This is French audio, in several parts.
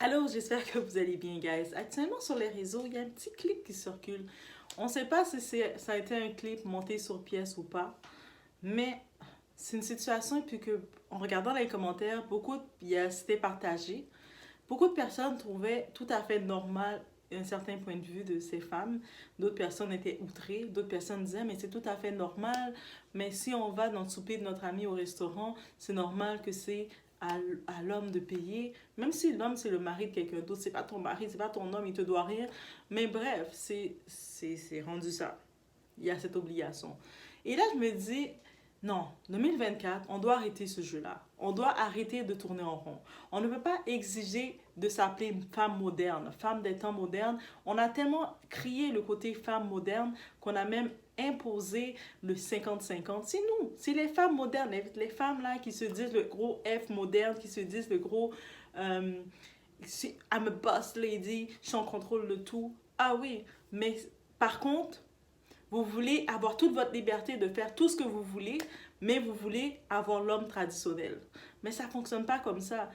Alors, j'espère que vous allez bien, guys. Actuellement, sur les réseaux, il y a un petit clip qui circule. On ne sait pas si ça a été un clip monté sur pièce ou pas, mais c'est une situation, et puis que, en regardant les commentaires, c'était partagé. Beaucoup de personnes trouvaient tout à fait normal un certain point de vue de ces femmes. D'autres personnes étaient outrées. D'autres personnes disaient, mais c'est tout à fait normal. Mais si on va dans le souper de notre ami au restaurant, c'est normal que c'est à l'homme de payer. Même si l'homme, c'est le mari de quelqu'un d'autre, c'est pas ton mari, c'est pas ton homme, il te doit rien. Mais bref, c'est rendu ça. Il y a cette obligation. Et là, je me dis, non, 2024, on doit arrêter ce jeu-là. On doit arrêter de tourner en rond. On ne peut pas exiger de s'appeler femme moderne, femme des temps modernes. On a tellement crié le côté femme moderne qu'on a même imposé le 50-50. C'est nous, c'est les femmes modernes, les femmes là qui se disent le gros F moderne, qui se disent le gros euh, I'm a boss lady, je suis en contrôle de tout. Ah oui, mais par contre, vous voulez avoir toute votre liberté de faire tout ce que vous voulez, mais vous voulez avoir l'homme traditionnel. Mais ça ne fonctionne pas comme ça.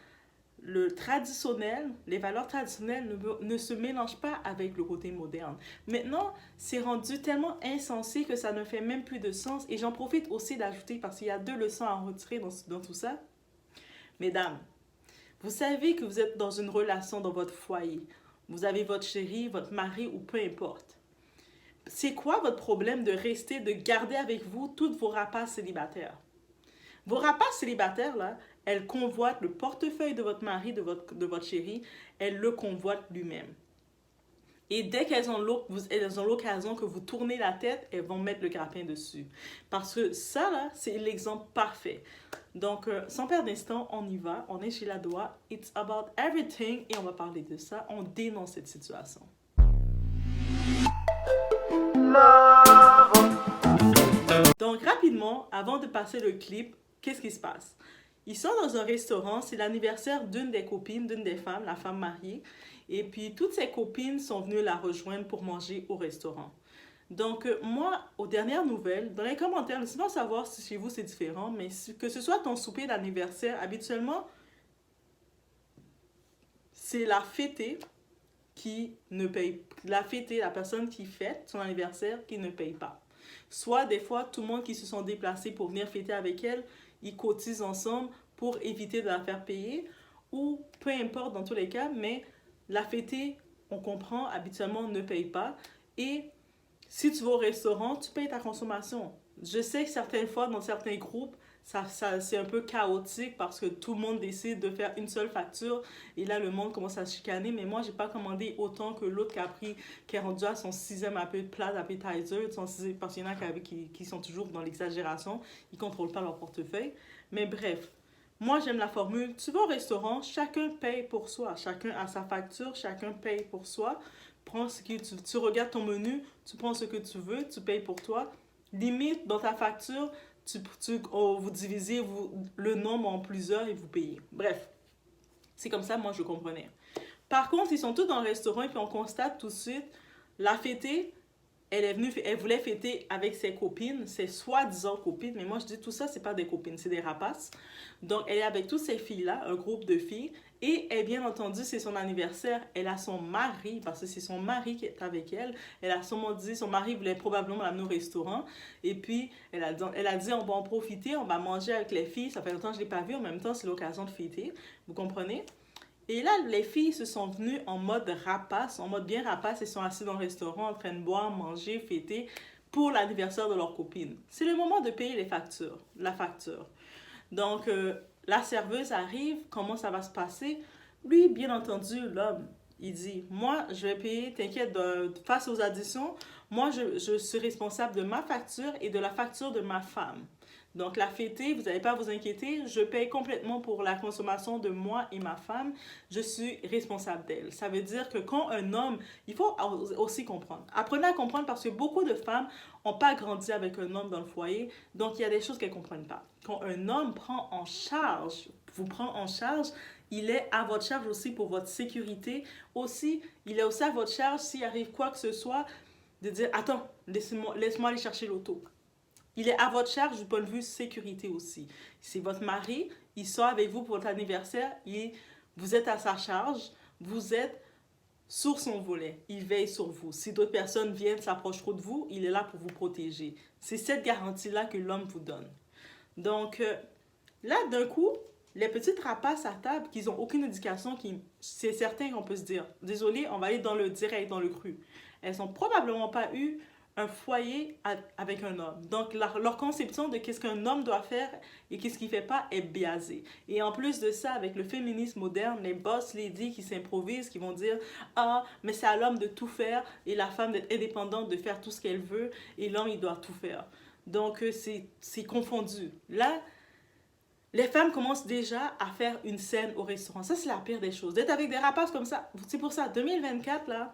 Le traditionnel, les valeurs traditionnelles ne se mélangent pas avec le côté moderne. Maintenant, c'est rendu tellement insensé que ça ne fait même plus de sens. Et j'en profite aussi d'ajouter, parce qu'il y a deux leçons à retirer dans tout ça. Mesdames, vous savez que vous êtes dans une relation dans votre foyer. Vous avez votre chéri, votre mari ou peu importe. C'est quoi votre problème de rester, de garder avec vous toutes vos rapaces célibataires? Vos rapaces célibataires, là, elles convoitent le portefeuille de votre mari, de votre chéri, elles le convoitent lui-même. Et dès qu'elles ont l'occasion que vous tournez la tête, elles vont mettre le grappin dessus. Parce que ça, là, c'est l'exemple parfait. Donc, sans perdre d'instant, on y va. On est chez la Doua. It's about everything. Et on va parler de ça. On dénonce cette situation. Donc, rapidement, avant de passer le clip, qu'est-ce qui se passe? Ils sont dans un restaurant, c'est l'anniversaire d'une des copines, d'une des femmes, la femme mariée. Et puis, toutes ses copines sont venues la rejoindre pour manger au restaurant. Donc, moi, aux dernières nouvelles, dans les commentaires, laissez-moi savoir si chez vous c'est différent, mais que ce soit ton souper d'anniversaire, habituellement, c'est la fêtée qui ne paye, la fêtée, la personne qui fête son anniversaire qui ne paye pas. Soit des fois, tout le monde qui se sont déplacés pour venir fêter avec elle, ils cotisent ensemble pour éviter de la faire payer, ou peu importe dans tous les cas, mais la fêtée, on comprend, habituellement ne paye pas. Et si tu vas au restaurant, tu payes ta consommation. Je sais que certaines fois, dans certains groupes, c'est un peu chaotique parce que tout le monde décide de faire une seule facture et là, le monde commence à se chicaner. Mais moi, j'ai pas commandé autant que l'autre qui est rendu à son sixième plat d'appetizer, parce qu'il y en a qui sont toujours dans l'exagération, ils contrôlent pas leur portefeuille. Mais bref, moi, j'aime la formule. Tu vas au restaurant, chacun paye pour soi. Chacun a sa facture, chacun paye pour soi. Prends ce que tu regardes ton menu, tu prends ce que tu veux, tu payes pour toi. Limite, dans ta facture, vous divisez le nombre en plusieurs et vous payez. Bref, c'est comme ça, moi, je comprenais. Par contre, ils sont tous dans le restaurant et puis on constate tout de suite, la fêtée, elle voulait fêter avec ses copines, ses soi-disant copines, mais moi je dis tout ça, c'est pas des copines, c'est des rapaces. Donc elle est avec toutes ces filles-là, un groupe de filles, et bien entendu, c'est son anniversaire. Elle a son mari, parce que c'est son mari qui est avec elle. Elle a sûrement dit, son mari voulait probablement l'amener au restaurant. Et puis, elle a dit, on va en profiter, on va manger avec les filles. Ça fait longtemps que je ne l'ai pas vu, en même temps, c'est l'occasion de fêter. Vous comprenez? Et là, les filles se sont venues en mode rapace, en mode bien rapace, et sont assises dans le restaurant en train de boire, manger, fêter pour l'anniversaire de leur copine. C'est le moment de payer la facture. Donc, la serveuse arrive, comment ça va se passer? Lui, bien entendu, l'homme, il dit, moi, je vais payer, t'inquiète, face aux additions, moi, je suis responsable de ma facture et de la facture de ma femme. Donc, la fêtée, vous n'allez pas à vous inquiéter, je paye complètement pour la consommation de moi et ma femme, je suis responsable d'elle. Ça veut dire que quand un homme, il faut aussi comprendre. Apprenez à comprendre parce que beaucoup de femmes n'ont pas grandi avec un homme dans le foyer, donc il y a des choses qu'elles ne comprennent pas. Quand un homme vous prend en charge, il est à votre charge aussi pour votre sécurité. Aussi, il est aussi à votre charge s'il arrive quoi que ce soit, de dire, attends, laisse-moi aller chercher l'auto. Il est à votre charge du point de vue sécurité aussi. C'est votre mari, il sort avec vous pour votre anniversaire, vous êtes à sa charge. vous êtes sur son volet. Il veille sur vous. Si d'autres personnes viennent, s'approchent trop de vous, il est là pour vous protéger. C'est cette garantie-là que l'homme vous donne. Donc, là, d'un coup, les petites rapaces à table qui n'ont aucune éducation, c'est certain qu'on peut se dire, désolé, on va aller dans le direct, dans le cru. Elles n'ont probablement pas eu un foyer avec un homme. Donc, leur conception de qu'est-ce qu'un homme doit faire et qu'est-ce qu'il ne fait pas est biaisée. Et en plus de ça, avec le féminisme moderne, les boss ladies qui s'improvisent, qui vont dire « Ah, mais c'est à l'homme de tout faire et la femme d'être indépendante, de faire tout ce qu'elle veut et l'homme, il doit tout faire. » Donc, c'est confondu. Là, les femmes commencent déjà à faire une scène au restaurant. Ça, c'est la pire des choses. D'être avec des rapaces comme ça, c'est pour ça, 2024, là,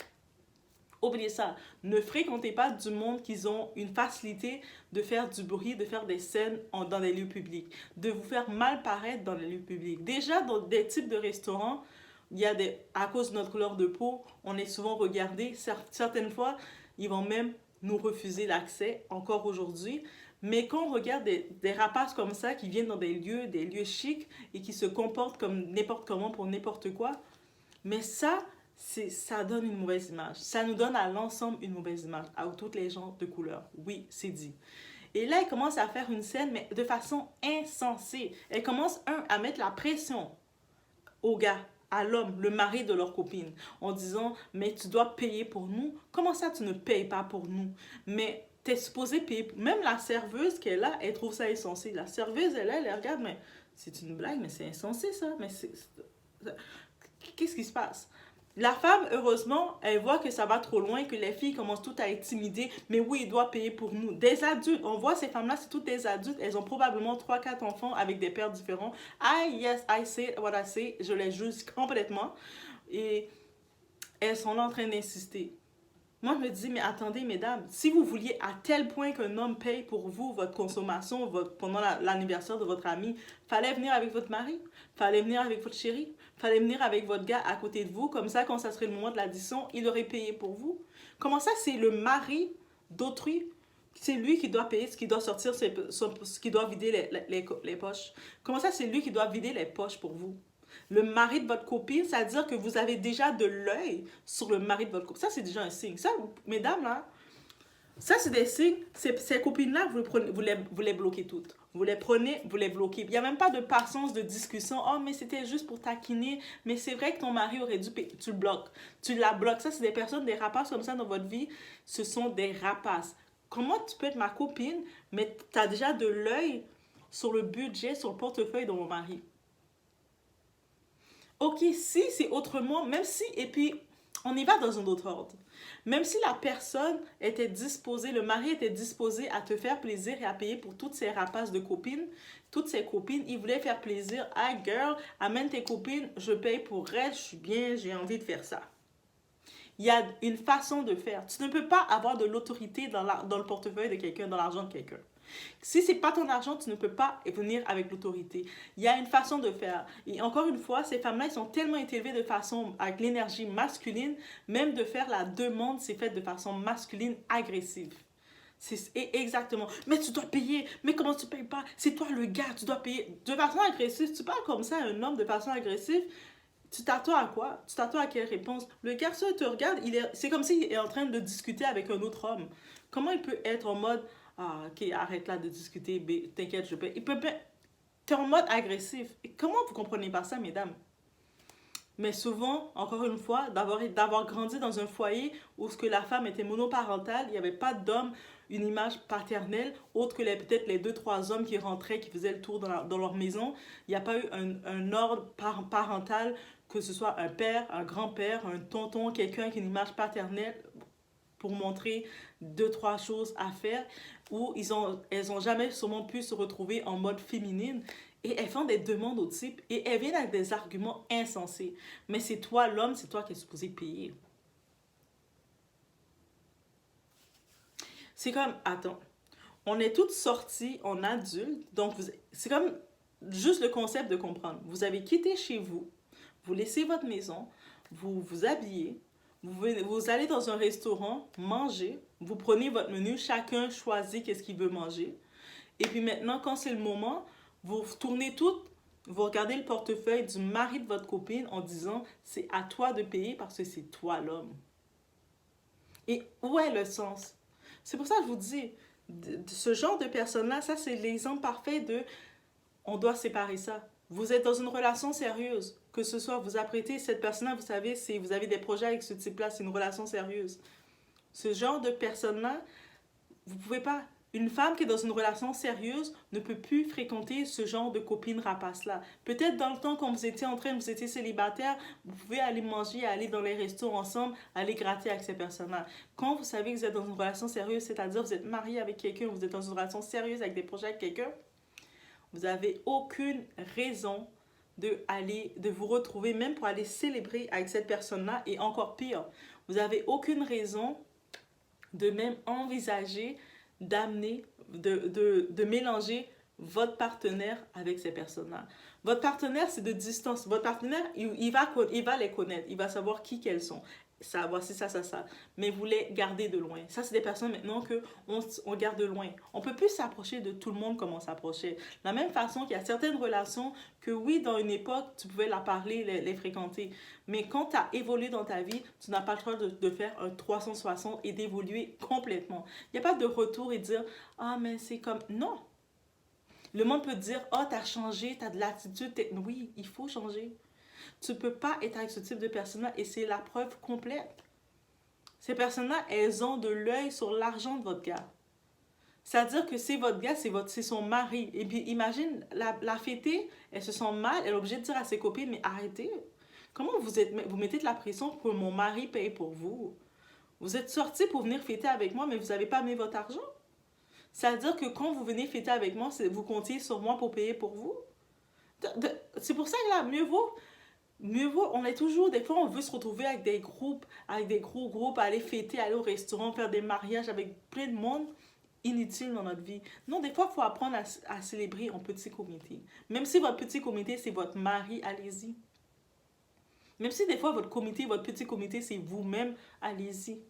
oubliez ça. Ne fréquentez pas du monde qui ont une facilité de faire du bruit, de faire des scènes dans des lieux publics, de vous faire mal paraître dans les lieux publics. Déjà, dans des types de restaurants, il y a à cause de notre couleur de peau, on est souvent regardé. Certaines fois, ils vont même nous refuser l'accès, encore aujourd'hui. Mais quand on regarde des rapaces comme ça qui viennent dans des lieux chics et qui se comportent comme n'importe comment pour n'importe quoi, mais ça donne une mauvaise image. Ça nous donne à l'ensemble une mauvaise image, à toutes les gens de couleur. Oui, c'est dit. Et là, elle commence à faire une scène, mais de façon insensée. Elle commence, à mettre la pression au gars, à l'homme, le mari de leur copine, en disant « Mais tu dois payer pour nous. Comment ça, tu ne payes pas pour nous? » Mais t'es supposé payer. Même la serveuse qui est là, elle trouve ça insensé. La serveuse, elle regarde, mais c'est une blague, mais c'est insensé ça. Mais qu'est-ce qui se passe? La femme, heureusement, elle voit que ça va trop loin, que les filles commencent toutes à être timidées. Mais oui, il doit payer pour nous. Des adultes, on voit ces femmes-là, c'est toutes des adultes. Elles ont probablement 3-4 enfants avec des pères différents. Yes, I say what I say. Je les juge complètement. Et elles sont là en train d'insister. Moi, je me dis, mais attendez, mesdames, si vous vouliez à tel point qu'un homme paye pour vous votre consommation pendant l'anniversaire de votre ami, fallait venir avec votre mari, fallait venir avec votre chéri, fallait venir avec votre gars à côté de vous, comme ça, quand ça serait le moment de l'addition, il aurait payé pour vous. Comment ça, c'est le mari d'autrui? C'est lui qui doit payer, ce qui doit sortir, ce qui doit vider les poches. Comment ça, c'est lui qui doit vider les poches pour vous? Le mari de votre copine, ça veut dire que vous avez déjà de l'œil sur le mari de votre copine. Ça, c'est déjà un signe. Ça, mesdames, là, ça, c'est des signes. Ces copines-là, vous les bloquez toutes. Vous les prenez, vous les bloquez. Il n'y a même pas de patience, de discussion. Oh, mais c'était juste pour taquiner. Mais c'est vrai que ton mari aurait dû payer. Tu le bloques. Tu la bloques. Ça, c'est des personnes, des rapaces comme ça dans votre vie. Ce sont des rapaces. Comment tu peux être ma copine, mais tu as déjà de l'œil sur le budget, sur le portefeuille de mon mari? Ok, si c'est autrement, même si, et puis on y va dans un autre ordre. Même si la personne était disposée, le mari était disposé à te faire plaisir et à payer pour toutes ces rapaces de copines, toutes ces copines, il voulait faire plaisir. Ah, girl, amène tes copines, je paye pour elles, je suis bien, j'ai envie de faire ça. Il y a une façon de faire. Tu ne peux pas avoir de l'autorité dans le portefeuille de quelqu'un, dans l'argent de quelqu'un. Si ce n'est pas ton argent, tu ne peux pas venir avec l'autorité. Il y a une façon de faire. Et encore une fois, ces femmes-là, elles sont tellement élevées de façon avec l'énergie masculine, même de faire la demande, c'est fait de façon masculine agressive. C'est exactement. Mais tu dois payer. Mais comment tu ne payes pas? C'est toi le gars, tu dois payer. De façon agressive, tu parles comme ça à un homme de façon agressive, tu t'attends à quoi? Tu t'attends à quelle réponse? Le garçon te regarde, c'est comme s'il est en train de discuter avec un autre homme. Comment il peut être en mode ah, ok, arrête là de discuter, t'inquiète, je peux. T'es en mode agressif. Et comment vous comprenez pas ça, mesdames? Mais souvent, encore une fois, d'avoir grandi dans un foyer où ce que la femme était monoparentale, il n'y avait pas d'homme, une image paternelle, autre que peut-être les 2-3 hommes qui rentraient, qui faisaient le tour dans leur maison. Il n'y a pas eu un ordre parental, que ce soit un père, un grand-père, un tonton, quelqu'un qui a une image paternelle pour montrer 2-3 choses à faire, où elles ont jamais sûrement pu se retrouver en mode féminine, et elles font des demandes au type, et elles viennent avec des arguments insensés. Mais c'est toi l'homme, c'est toi qui es supposé payer. C'est comme, attends, on est toutes sorties en adulte, donc c'est comme juste le concept de comprendre. Vous avez quitté chez vous, vous laissez votre maison, vous vous habillez, vous allez dans un restaurant, manger, vous prenez votre menu, chacun choisit qu'est-ce qu'il veut manger. Et puis maintenant, quand c'est le moment, vous tournez toutes vous regardez le portefeuille du mari de votre copine en disant c'est à toi de payer parce que c'est toi l'homme. Et où est le sens? C'est pour ça que je vous dis, ce genre de personnes-là, ça c'est l'exemple parfait de on doit séparer ça. Vous êtes dans une relation sérieuse, que ce soit vous apprêtez cette personne-là, vous savez, si vous avez des projets avec ce type-là, c'est une relation sérieuse. Ce genre de personne-là, vous pouvez pas. Une femme qui est dans une relation sérieuse ne peut plus fréquenter ce genre de copine rapace-là. Peut-être dans le temps, quand vous étiez célibataire, vous pouvez aller manger, aller dans les restos ensemble, aller gratter avec ces personnes-là. Quand vous savez que vous êtes dans une relation sérieuse, c'est-à-dire vous êtes marié avec quelqu'un, vous êtes dans une relation sérieuse avec des projets avec quelqu'un, vous n'avez aucune raison de vous retrouver, même pour aller célébrer avec cette personne-là, et encore pire, vous n'avez aucune raison de même envisager d'amener, de mélanger votre partenaire avec ces personnes-là. Votre partenaire, c'est de distance. Votre partenaire, il va les connaître. Il va savoir qui qu'elles sont. Ça, voici ça. Mais vous les gardez de loin. Ça, c'est des personnes maintenant qu'on garde de loin. On ne peut plus s'approcher de tout le monde comme on s'approchait. De la même façon qu'il y a certaines relations que oui, dans une époque, tu pouvais la parler, les fréquenter. Mais quand tu as évolué dans ta vie, tu n'as pas le choix de faire un 360 et d'évoluer complètement. Il n'y a pas de retour et dire « Ah, mais c'est comme... » Non. Le monde peut dire « Ah, tu as changé, tu as de l'attitude. » Oui, il faut changer. Tu ne peux pas être avec ce type de personnes-là et c'est la preuve complète. Ces personnes-là, elles ont de l'œil sur l'argent de votre gars. C'est-à-dire que c'est votre gars, c'est son mari. Et puis imagine, la fêtée, elle se sent mal, elle est obligée de dire à ses copines, mais arrêtez. Comment vous mettez de la pression pour que mon mari paye pour vous? Vous êtes sortis pour venir fêter avec moi, mais vous n'avez pas amené votre argent? C'est-à-dire que quand vous venez fêter avec moi, vous comptiez sur moi pour payer pour vous? C'est pour ça que là, mieux vaut, on est toujours, des fois on veut se retrouver avec des groupes, avec des gros groupes, aller fêter, aller au restaurant, faire des mariages avec plein de monde, inutile dans notre vie. Non, des fois il faut apprendre à célébrer en petit comité. Même si votre petit comité c'est votre mari, allez-y. Même si des fois votre petit comité c'est vous-même, allez-y.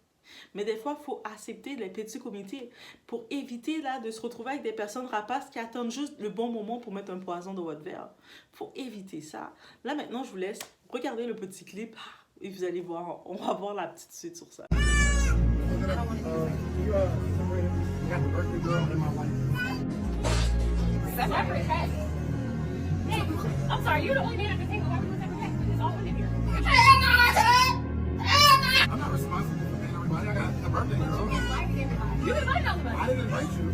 Mais des fois, il faut accepter les petits comités pour éviter là, de se retrouver avec des personnes rapaces qui attendent juste le bon moment pour mettre un poison dans votre verre. Il faut éviter ça. Là, maintenant, je vous laisse regarder le petit clip et vous allez voir, on va voir la petite suite sur ça. I'm sorry, you're the only man at the table. Why would you ever text me? It's all women here. I'm not responsible for paying everybody. I got a birthday girl. You invited everybody. I didn't invite you.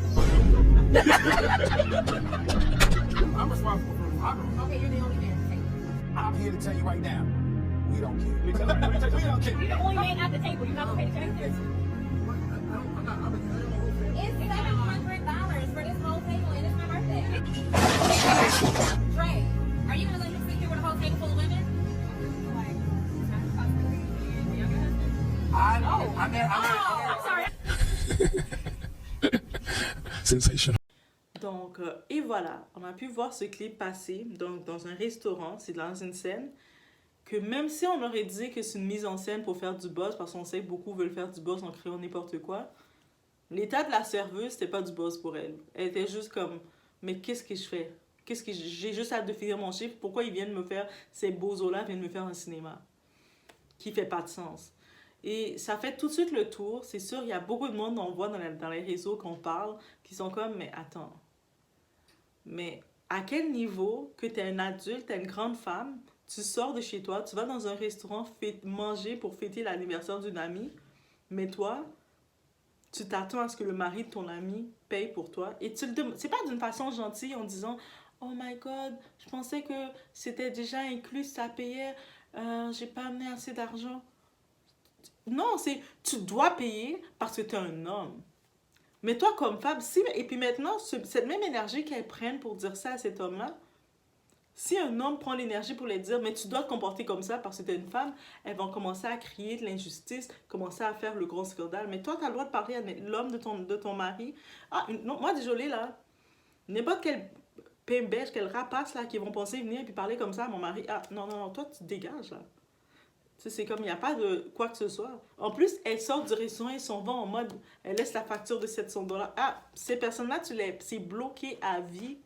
I'm responsible for the problem. Okay, you're the only man at the table. I'm here to tell you right now, we don't care. We don't care. You're the only man at the table. You're not going to pay attention. It's $700 for this whole table, and it's my birthday. Trey, are you going to let me sit here with a whole table full of women? I'm sorry. Sensational. Donc, et voilà, on a pu voir ce clip passer donc, dans un restaurant, c'est dans une scène, que même si on aurait dit que c'est une mise en scène pour faire du buzz, parce qu'on sait que beaucoup veulent faire du buzz en créant n'importe quoi, l'état de la serveuse, c'était pas du buzz pour elle. Elle était juste comme, mais qu'est-ce que je fais? J'ai juste hâte de finir mon chiffre, pourquoi ils viennent me faire, ces bozos-là viennent me faire un cinéma? Qui fait pas de sens. Et ça fait tout de suite le tour. C'est sûr, il y a beaucoup de monde, on voit dans les réseaux qu'on parle, qui sont comme, mais attends. Mais à quel niveau que tu es un adulte, tu es une grande femme, tu sors de chez toi, tu vas dans un restaurant manger pour fêter l'anniversaire d'une amie, mais toi, tu t'attends à ce que le mari de ton ami paye pour toi. Et tu le demandes. C'est pas d'une façon gentille en disant, oh my God, je pensais que c'était déjà inclus, ça payait, j'ai pas amené assez d'argent. Non, c'est tu dois payer parce que tu es un homme. Mais toi, comme femme, et puis maintenant, cette même énergie qu'elles prennent pour dire ça à cet homme-là, si un homme prend l'énergie pour lui dire, mais tu dois te comporter comme ça parce que tu es une femme, elles vont commencer à crier de l'injustice, commencer à faire le grand scandale. Mais toi, tu as le droit de parler à l'homme de ton mari. Ah, non, moi, désolé, là, n'importe quel pimbèche, quel rapace, là, qui vont penser venir et puis parler comme ça à mon mari. Ah, non, toi, tu te dégages, là. C'est comme, il n'y a pas de quoi que ce soit. En plus, elles sortent du restaurant, elles s'en vont en mode, elles laissent la facture de $700. Ah, ces personnes-là, c'est bloqué à vie.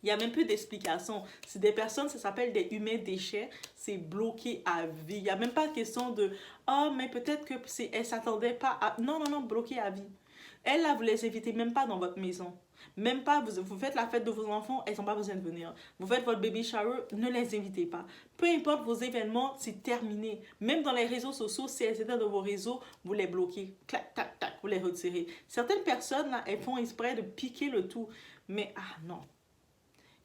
Il n'y a même plus d'explication. C'est des personnes, ça s'appelle des humains déchets. C'est bloqué à vie. Il n'y a même pas de question de « mais peut-être que elle ne s'attendait pas à... » Non, non, non, bloqué à vie. Elle, là, vous les invitez même pas dans votre maison. Même pas, vous faites la fête de vos enfants, elles n'ont pas besoin de venir. Vous faites votre baby shower, ne les invitez pas. Peu importe vos événements, c'est terminé. Même dans les réseaux sociaux, si elles étaient dans vos réseaux, vous les bloquez. Clac, tac, tac, vous les retirez. Certaines personnes, là, elles font exprès de piquer le tout. Mais, non.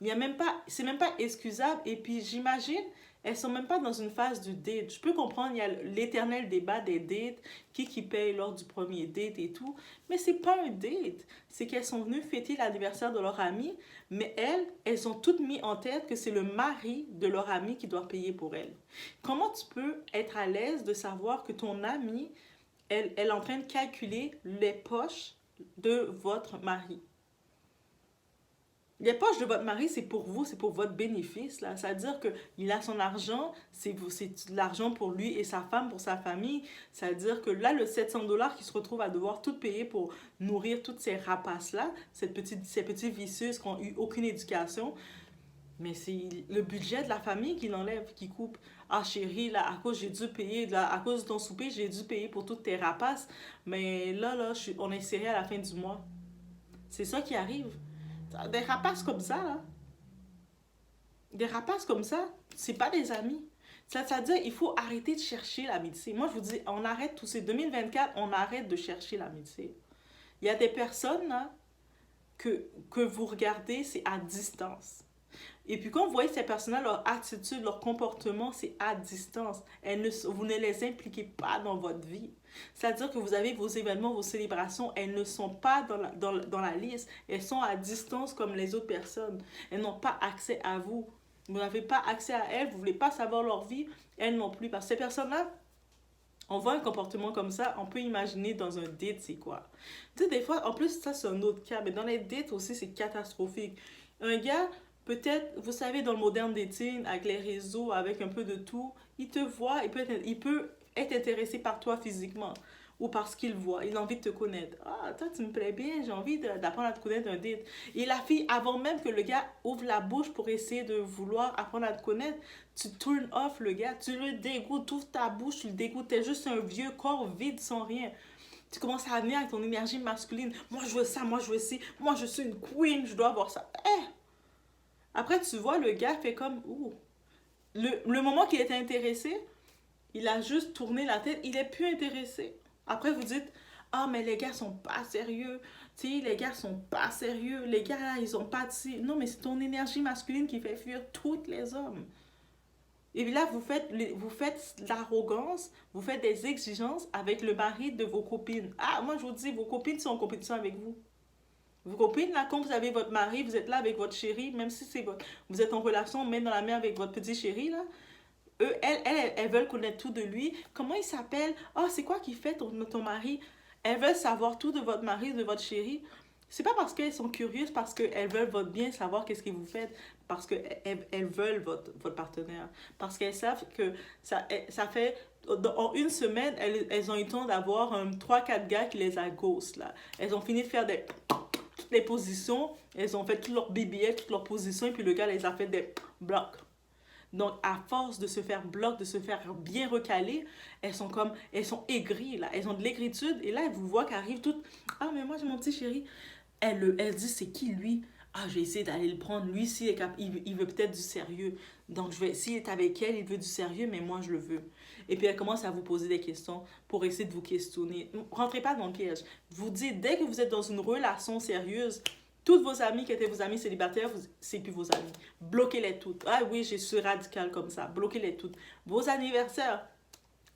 Il y a même pas, c'est même pas excusable. Et puis, j'imagine, elles sont même pas dans une phase du date. Je peux comprendre, il y a l'éternel débat des dates, qui paye lors du premier date et tout. Mais c'est pas un date. C'est qu'elles sont venues fêter l'anniversaire de leur ami, mais elles ont toutes mis en tête que c'est le mari de leur ami qui doit payer pour elles. Comment tu peux être à l'aise de savoir que ton ami, elle est en train de calculer les poches de votre mari? Les poches de votre mari, c'est pour vous, c'est pour votre bénéfice, là. C'est-à-dire qu'il a son argent, c'est de l'argent pour lui et sa femme, pour sa famille. C'est-à-dire que là, le 700 $ qui se retrouve à devoir tout payer pour nourrir toutes ces rapaces-là, ces petites vicieuses qui n'ont eu aucune éducation, mais c'est le budget de la famille qui l'enlève, qui coupe. Ah chérie, là, à cause j'ai dû payer, là, à cause de ton souper, j'ai dû payer pour toutes tes rapaces, mais là, on est serré à la fin du mois. C'est ça qui arrive. Des rapaces comme ça, là. Des rapaces comme ça, c'est pas des amis. C'est-à-dire, il faut arrêter de chercher l'amitié. Moi, je vous dis, on arrête tous ces 2024, on arrête de chercher l'amitié. Il y a des personnes, là, que vous regardez, c'est à distance. Et puis, quand vous voyez ces personnes-là, leur attitude, leur comportement, c'est à distance. Vous ne les impliquez pas dans votre vie. C'est-à-dire que vous avez vos événements, vos célébrations, elles ne sont pas dans la liste. Elles sont à distance comme les autres personnes. Elles n'ont pas accès à vous. Vous n'avez pas accès à elles, vous ne voulez pas savoir leur vie, elles non plus. Parce que ces personnes-là, on voit un comportement comme ça, on peut imaginer dans un date, c'est quoi. Tu sais, des fois, en plus, ça c'est un autre cas, mais dans les dates aussi, c'est catastrophique. Un gars, peut-être, vous savez, dans le modern dating, avec les réseaux, avec un peu de tout, il te voit, il peut être intéressé par toi physiquement ou parce qu'il voit, il a envie de te connaître. Ah, toi, tu me plais bien, j'ai envie d'apprendre à te connaître un date. Et la fille, avant même que le gars ouvre la bouche pour essayer de vouloir apprendre à te connaître, tu turn off le gars, tu le dégoûtes, tu ouvres ta bouche, tu le dégoûtes, t'es juste un vieux corps vide sans rien. Tu commences à venir avec ton énergie masculine. Moi, je veux ça, moi, je veux ci, moi, je suis une queen, je dois avoir ça. Après, tu vois, le gars fait comme, ouh. Le moment qu'il était intéressé, il a juste tourné la tête, il est plus intéressé. Après, vous dites, ah, mais les gars sont pas sérieux. Tu sais, les gars sont pas sérieux. Les gars, là, ils ont pas de... Non, mais c'est ton énergie masculine qui fait fuir tous les hommes. Et puis là, vous faites l'arrogance, vous faites des exigences avec le mari de vos copines. Ah, moi, je vous dis, vos copines sont en compétition avec vous. Vos copines, là, quand vous avez votre mari, vous êtes là avec votre chéri, même si vous êtes en relation, même dans la mer avec votre petit chéri, là, elles veulent connaître tout de lui. Comment il s'appelle? Oh, c'est quoi qui fait ton mari? Elles veulent savoir tout de votre mari, de votre chéri. C'est pas parce qu'elles sont curieuses, parce qu'elles veulent votre bien, savoir qu'est-ce que vous faites, parce qu'elles veulent votre partenaire. Parce qu'elles savent que ça fait... En une semaine, elles ont eu le temps d'avoir 3-4 gars qui les a ghost, là. Elles ont fini de faire toutes les positions, elles ont fait toutes leurs BBL, toutes leurs positions, et puis le gars les a fait des blocs. Donc, à force de se faire bloc, de se faire bien recaler, elles sont aigries, là. Elles ont de l'aigritude. Et là, elles vous voient qu'arrive toutes. Ah, mais moi, j'ai mon petit chéri. Elle dit, c'est qui lui? Ah, je vais essayer d'aller le prendre. Lui, il veut peut-être du sérieux. Donc, s'il est avec elle, il veut du sérieux, mais moi, je le veux. Et puis, elle commence à vous poser des questions pour essayer de vous questionner. Rentrez pas dans le piège. Vous dites, dès que vous êtes dans une relation sérieuse, toutes vos amies qui étaient vos amies célibataires, c'est plus vos amies. Bloquez-les toutes. Ah oui, je suis radicale comme ça. Bloquez-les toutes. Vos anniversaires.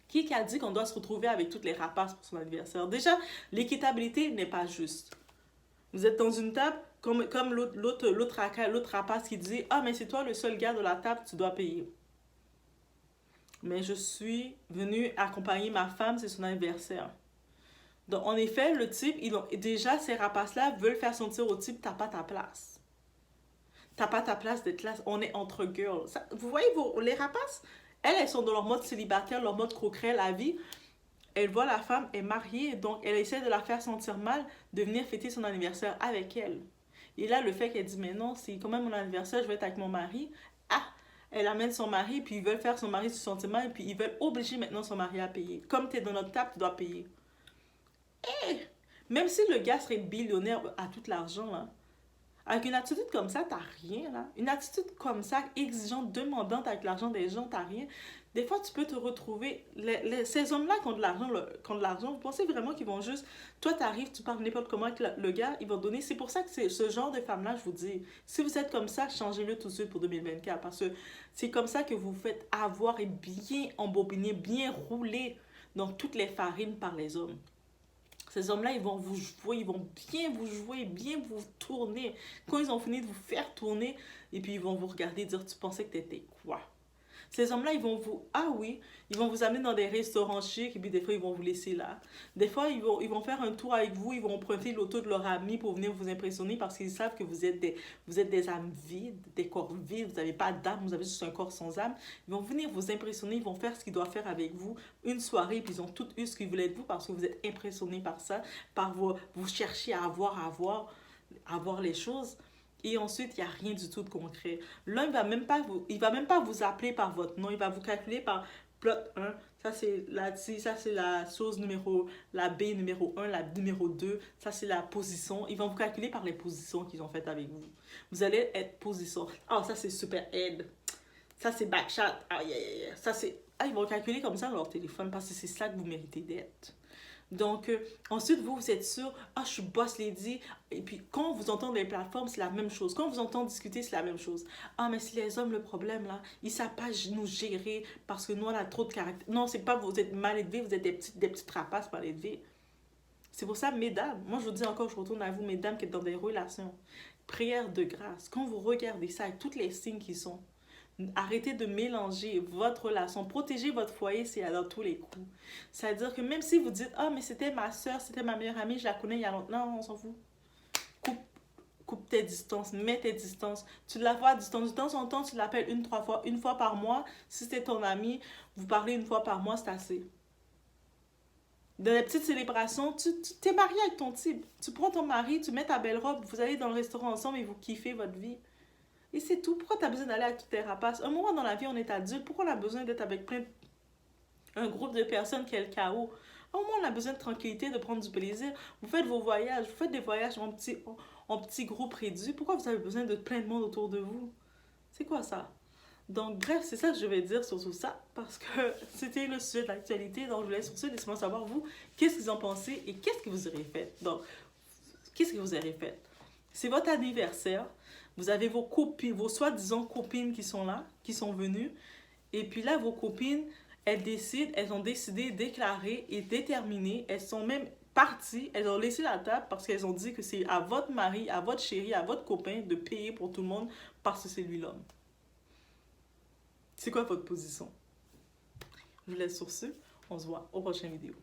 Qui a dit qu'on doit se retrouver avec toutes les rapaces pour son anniversaire? Déjà, l'équitabilité n'est pas juste. Vous êtes dans une table, comme l'autre rapace qui dit « Ah, mais c'est toi le seul gars de la table, tu dois payer. » Mais je suis venue accompagner ma femme, c'est son anniversaire. Donc, en effet, le type, déjà, ces rapaces-là veulent faire sentir au type, t'as pas ta place. T'as pas ta place d'être là, on est entre girls. Ça, vous voyez, les rapaces, elles sont dans leur mode célibataire, leur mode croquerelle à vie. Elle voit la femme est mariée, donc elle essaie de la faire sentir mal de venir fêter son anniversaire avec elle. Et là, le fait qu'elle dit, mais non, c'est quand même mon anniversaire, je vais être avec mon mari. Ah, elle amène son mari, puis ils veulent faire son mari du sentiment, et puis ils veulent obliger maintenant son mari à payer. Comme tu es dans notre table, tu dois payer. Eh! Même si le gars serait billionnaire à tout l'argent, là, avec une attitude comme ça, t'as rien, là. Une attitude comme ça, exigeante, demandante avec l'argent des gens, t'as rien. Des fois, tu peux te retrouver... ces hommes-là qui ont de l'argent, vous pensez vraiment qu'ils vont juste... Toi, t'arrives, tu parles n'importe comment avec le gars, ils vont donner... C'est pour ça que c'est ce genre de femme-là, je vous dis, si vous êtes comme ça, changez-le tout de suite pour 2024. Parce que c'est comme ça que vous vous faites avoir et bien embobiner, bien rouler dans toutes les farines par les hommes. Ces hommes-là, ils vont vous jouer, ils vont bien vous jouer, bien vous tourner. Quand ils ont fini de vous faire tourner, et puis ils vont vous regarder et dire, tu pensais que t'étais quoi? Ces hommes-là, ils vont vous... Ah oui, ils vont vous amener dans des restaurants chics, et puis des fois, ils vont vous laisser là. Des fois, ils vont faire un tour avec vous, ils vont emprunter l'auto de leur ami pour venir vous impressionner parce qu'ils savent que vous êtes des âmes vides, des corps vides, vous n'avez pas d'âme, vous avez juste un corps sans âme. Ils vont venir vous impressionner, ils vont faire ce qu'ils doivent faire avec vous une soirée, puis ils ont tout eu ce qu'ils voulaient de vous parce que vous êtes impressionnés par ça, par vous cherchez à avoir les choses. Et ensuite, il n'y a rien du tout de concret. L'un, il va même pas vous appeler par votre nom. Il va vous calculer par plot 1. Ça, c'est la chose la B numéro 1, la numéro 2. Ça, c'est la position. Ils vont vous calculer par les positions qu'ils ont faites avec vous. Vous allez être position. Ah, ça, c'est super head. Ça, c'est backshot. Ah, yeah. Ça, c'est... Ah, ils vont calculer comme ça leur téléphone parce que c'est ça que vous méritez d'être. Donc, ensuite, vous êtes sûr, ah, je suis boss lady. Et puis, quand vous entendez les plateformes, c'est la même chose. Quand vous entendez discuter, c'est la même chose. Ah, mais si les hommes, le problème, là, ils ne savent pas nous gérer parce que nous, on a trop de caractère. Non, c'est pas vous êtes mal élevés, vous êtes des petites rapaces mal élevées. C'est pour ça, mesdames, moi, je vous dis encore, je retourne à vous, mesdames, qui êtes dans des relations. Prière de grâce. Quand vous regardez ça avec tous les signes qui sont, arrêtez de mélanger votre relation. Protégez votre foyer, c'est dans tous les coups. C'est-à-dire que même si vous dites, ah, mais c'était ma soeur, c'était ma meilleure amie, je la connais il y a longtemps. Non, on s'en fout. Coupe tes distances, mets tes distances. Tu la vois à distance. De temps en temps, tu l'appelles une fois par mois. Si c'est ton ami, vous parlez une fois par mois, c'est assez. Dans les petites célébrations, tu t'es marié avec ton type. Tu prends ton mari, tu mets ta belle robe, vous allez dans le restaurant ensemble et vous kiffez votre vie. Et c'est tout. Pourquoi tu as besoin d'aller avec toutes tes rapaces? Un moment dans la vie, on est adulte. Pourquoi on a besoin d'être avec un groupe de personnes qui est le chaos? Un moment, on a besoin de tranquillité, de prendre du plaisir. Vous faites vos voyages. Vous faites des voyages en petit groupe réduit. Pourquoi vous avez besoin de plein de monde autour de vous? C'est quoi ça? Donc, bref, c'est ça que je vais dire sur tout ça. Parce que c'était le sujet de l'actualité. Donc, je voulais sur ce, laissez-moi savoir, vous, qu'est-ce que vous en pensez et qu'est-ce que vous aurez fait? Donc, qu'est-ce que vous aurez fait? C'est votre anniversaire. Vous avez vos copines, vos soi-disant copines qui sont là, qui sont venues. Et puis là, vos copines, elles ont décidé, déclaré et déterminé. Elles sont même parties, elles ont laissé la table parce qu'elles ont dit que c'est à votre mari, à votre chéri, à votre copain de payer pour tout le monde parce que c'est lui l'homme. C'est quoi votre position? Je vous laisse sur ce. On se voit aux prochaines vidéos.